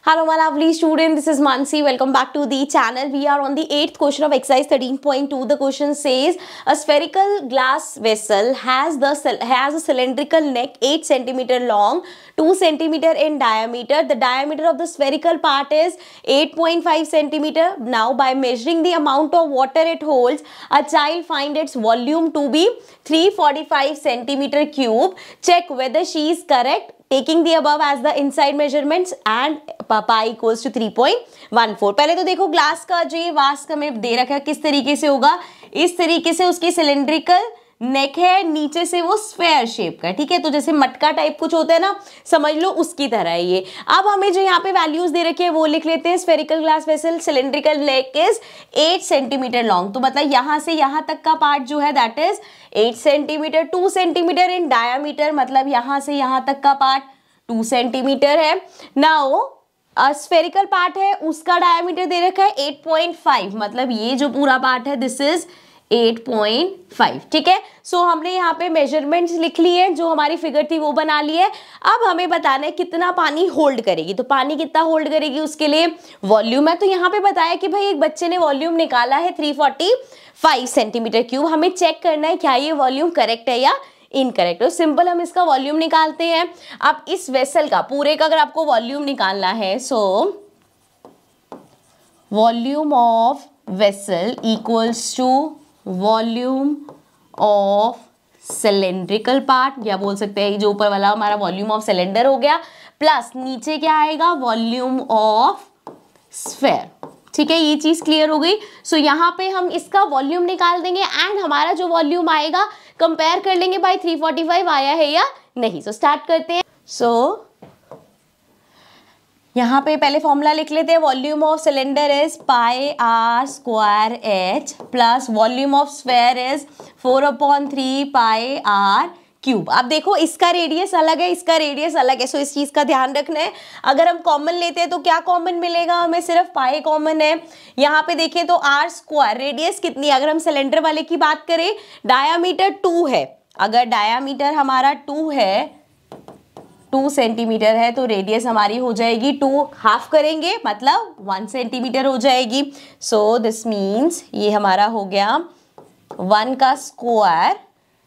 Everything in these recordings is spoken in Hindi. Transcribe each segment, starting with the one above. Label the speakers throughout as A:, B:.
A: Hello my lovely student, this is Mansi. Welcome back to the channel. We are on the 8th question of exercise 13.2. The question says a spherical glass vessel has a cylindrical neck 8 cm long, 2 cm in diameter. The diameter of the spherical part is 8.5 cm. Now by measuring the amount of water it holds, a child finds its volume to be 345 cm cube. Check whether she is correct, taking the above as the inside measurements and pi equals to 3.14. पहले तो देखो ग्लास का जो ये वास्क हमें दे रखा है किस तरीके से होगा, इस तरीके से उसकी सिलेंड्रिकल नेक है, नीचे से वो स्फेयर शेप का, ठीक है। तो जैसे मटका टाइप कुछ होता है ना, समझ लो उसकी तरह है ये। अब हमें जो यहाँ पे वैल्यूज दे रखी है वो लिख लेते हैं। Spherical glass vessel cylindrical neck is 8 centimetre long, तो मतलब यहाँ से यहाँ तक का पार्ट जो है that is 8 centimetre, 2 centimetre in diameter, मतलब यहाँ से यहाँ तक का पार्ट 2 सेंटीमीटर है। नाउ स्फेरिकल पार्ट है उसका डायमीटर दे रखा है 8.5, मतलब ये जो पूरा पार्ट है दिस इज 8.5, ठीक है। सो हमने यहाँ पे मेजरमेंट्स लिख ली है, जो हमारी फिगर थी वो बना ली है। अब हमें बताना है कितना पानी होल्ड करेगी, तो पानी कितना होल्ड करेगी उसके लिए वॉल्यूम है। तो यहाँ पे बताया कि भाई एक बच्चे ने वॉल्यूम निकाला है 345 सेंटीमीटर क्यूब। हमें चेक करना है क्या ये वॉल्यूम करेक्ट है या इनकरेक्ट। तो सिंपल हम इसका वॉल्यूम निकालते हैं। अब इस वेसल का पूरे का अगर आपको वॉल्यूम निकालना है, so volume of vessel equals to volume of cylindrical part, या बोल सकते हैं जो ऊपर वाला हमारा वॉल्यूम ऑफ सिलेंडर हो गया, प्लस नीचे क्या आएगा वॉल्यूम ऑफ स्फेयर, ठीक है। ये चीज क्लियर हो गई। सो यहाँ पे हम इसका वॉल्यूम निकाल देंगे एंड हमारा जो वॉल्यूम आएगा कंपेयर कर लेंगे भाई 345 आया है या नहीं। सो स्टार्ट करते हैं। सो यहाँ पे पहले फॉर्मूला लिख लेते हैं। Volume of cylinder is pi r square h plus volume of sphere is 4/3 pi r cube. अब देखो इसका रेडियस अलग है, इसका रेडियस अलग है, सो इस चीज का ध्यान रखना है। अगर हम कॉमन लेते हैं तो क्या कॉमन मिलेगा हमें, सिर्फ पाई कॉमन है। यहाँ पे देखें तो आर स्क्वायर, रेडियस कितनी, अगर हम सिलेंडर वाले की बात करें डायामीटर 2 है, अगर डायामीटर हमारा 2 है, 2 सेंटीमीटर है, तो रेडियस हमारी हो जाएगी 2, हाफ करेंगे मतलब 1 सेंटीमीटर हो जाएगी। सो दिस मीन्स ये हमारा हो गया 1 का स्क्वायर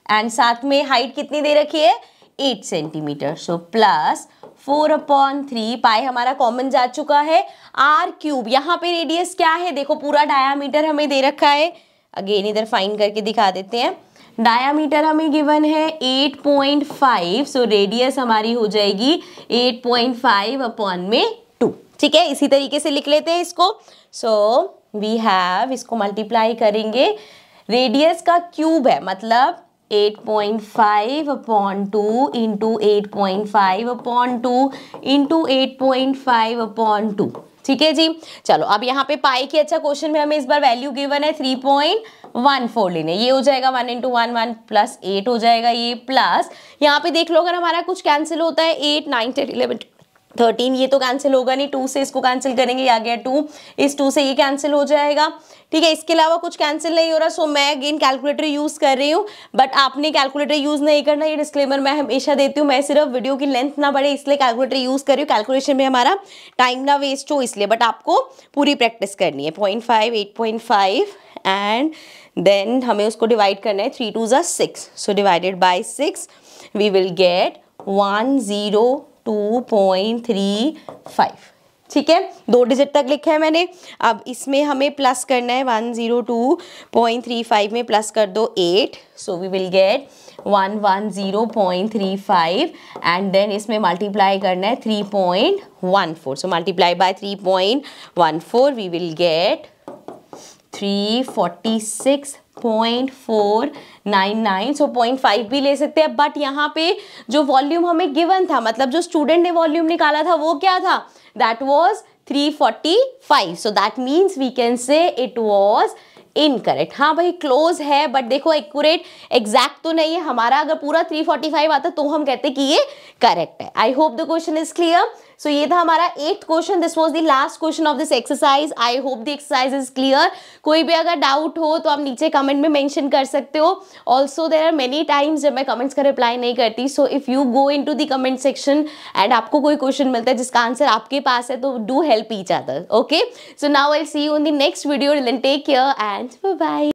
A: एंड साथ में हाइट कितनी दे रखी है 8 सेंटीमीटर। सो प्लस 4/3 पाई हमारा कॉमन जा चुका है, आर क्यूब। यहाँ पे रेडियस क्या है, देखो पूरा डायामीटर हमें दे रखा है, अगेन इधर फाइन करके दिखा देते हैं। डायामीटर हमें गिवन है 8.5, सो रेडियस हमारी हो जाएगी 8.5/2, ठीक है। इसी तरीके से लिख लेते हैं इसको। सो वी हैव, इसको मल्टीप्लाई करेंगे, रेडियस का क्यूब है मतलब 8.5/2 इंटू 8.5/2 इंटू 8.5/2, ठीक है जी। चलो अब यहाँ पे पाई की, अच्छा क्वेश्चन में हमें इस बार वैल्यू गिवन है 3.14 लेने, ये हो जाएगा 1 × 1 1 प्लस 8 हो जाएगा ये, प्लस यहाँ पे देख लो अगर हमारा कुछ कैंसिल होता है 8 9 10 11 13, ये तो कैंसिल होगा नहीं, 2 से इसको कैंसिल करेंगे, आ गया 2, इस 2 से ये कैंसिल हो जाएगा, ठीक है। इसके अलावा कुछ कैंसिल नहीं हो रहा, सो मैं अगेन कैलकुलेटर यूज कर रही हूँ, बट आपने कैलकुलेटर यूज नहीं करना, ये डिस्क्लेमर मैं हमेशा देती हूँ। मैं सिर्फ वीडियो की लेंथ ना बढ़े इसलिए कैलकुलेटर यूज कर रही हूँ, कैलकुलेशन में हमारा टाइम ना वेस्ट हो इसलिए, बट आपको पूरी प्रैक्टिस करनी है। 0.5 8.5 एंड देन हमें उसको डिवाइड करना है, 3 2 = 6, so divided by 6 we will get 102.35, ठीक है। 2 डिजिट तक लिखा है मैंने। अब इसमें हमें प्लस करना है, 102.35 में प्लस कर दो 8, so we will get 110.35 and then इसमें मल्टीप्लाई करना है 3.14, so multiply by 3.14 we will get 346.499, so 0.5 भी ले सकते हैं, बट यहाँ पे जो वॉल्यूम हमें गिवन था, मतलब जो स्टूडेंट ने वॉल्यूम निकाला था वो क्या था, that was 345, so that means we can say it was incorrect. हाँ भाई क्लोज है, बट देखो एक्यूरेट एग्जैक्ट तो नहीं है हमारा, अगर पूरा 345 आता तो हम कहते कि ये करेक्ट है। I hope the question is clear. So ये था हमारा 8th question. This was the last question of this exercise. I hope the exercise is clear. कोई भी अगर डाउट हो तो आप नीचे कमेंट में मेंशन कर सकते हो. Also there are many times जब मैं कमेंट्स का रिप्लाई नहीं करती, so if you go into the comment section and आपको कोई क्वेश्चन मिलता है जिसका आंसर आपके पास है, तो do help each other. Okay, so now I see you in the next video. Till then take care and bye bye.